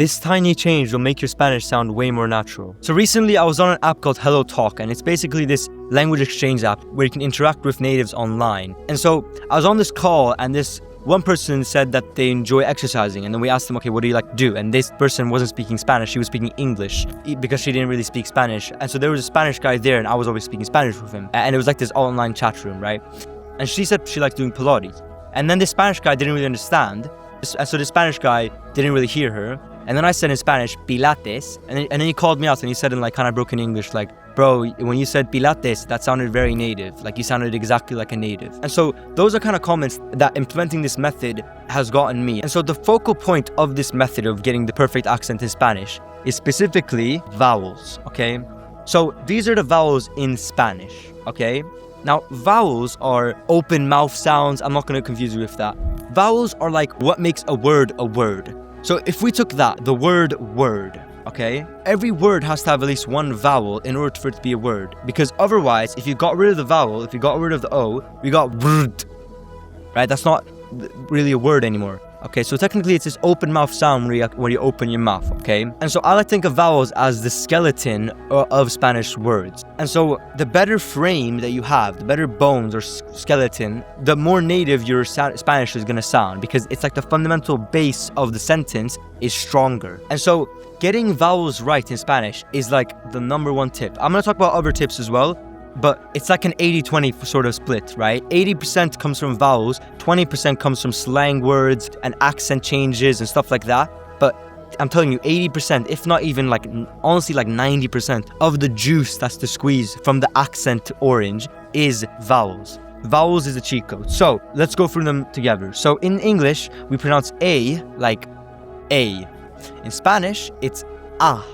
This tiny change will make your Spanish sound way more natural. So recently I was on an app called Hello Talk, and it's basically this language exchange app where you can interact with natives online. And so I was on this call, and this one person said that they enjoy exercising, and then we asked them, okay, what do you like to do? And this person wasn't speaking Spanish, she was speaking English because she didn't really speak Spanish. And so there was a Spanish guy there, and I was always speaking Spanish with him. And it was like this online chat room, right? And she said she liked doing Pilates. And then the Spanish guy didn't really understand. So the Spanish guy didn't really hear her. And then I said in Spanish, Pilates. And then he called me out and he said in like kind of broken English, like, bro, when you said Pilates, that sounded very native. Like you sounded exactly like a native. And so those are kind of comments that implementing this method has gotten me. And so the focal point of this method of getting the perfect accent in Spanish is specifically vowels, okay? So these are the vowels in Spanish, okay? Now, vowels are open mouth sounds. I'm not going to confuse you with that. Vowels are like what makes a word a word. So if we took that, the word word, okay? Every word has to have at least one vowel in order for it to be a word. Because otherwise, if you got rid of the vowel, if you got rid of the O, we got word, right? That's not really a word anymore. Okay, so technically it's this open mouth sound where you open your mouth, okay? And so I like to think of vowels as the skeleton of Spanish words. And so the better frame that you have, the better bones or skeleton, the more native your Spanish is gonna sound, because it's like the fundamental base of the sentence is stronger. And so getting vowels right in Spanish is like the number one tip. I'm gonna talk about other tips as well, but it's like an 80-20 sort of split, right? 80% comes from vowels, 20% comes from slang words and accent changes and stuff like that. But I'm telling you, 80%, if not even like, honestly like 90% of the juice that's to squeeze from the accent orange is vowels. Vowels is a cheat code. So let's go through them together. So in English, we pronounce A like A. In Spanish, it's A.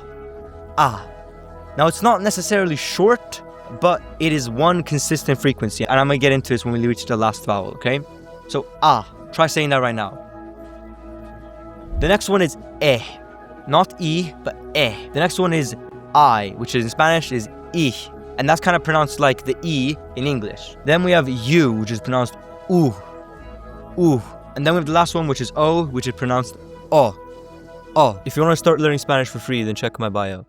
Now it's not necessarily short, but it is one consistent frequency, and I'm gonna get into this when we reach the last vowel, okay? So, try saying that right now. The next one is not E, but The next one is I, which is in Spanish is I, and that's kind of pronounced like the E in English. Then we have U, which is pronounced U, and then we have the last one, which is O, which is pronounced O. If you want to start learning Spanish for free, then check my bio.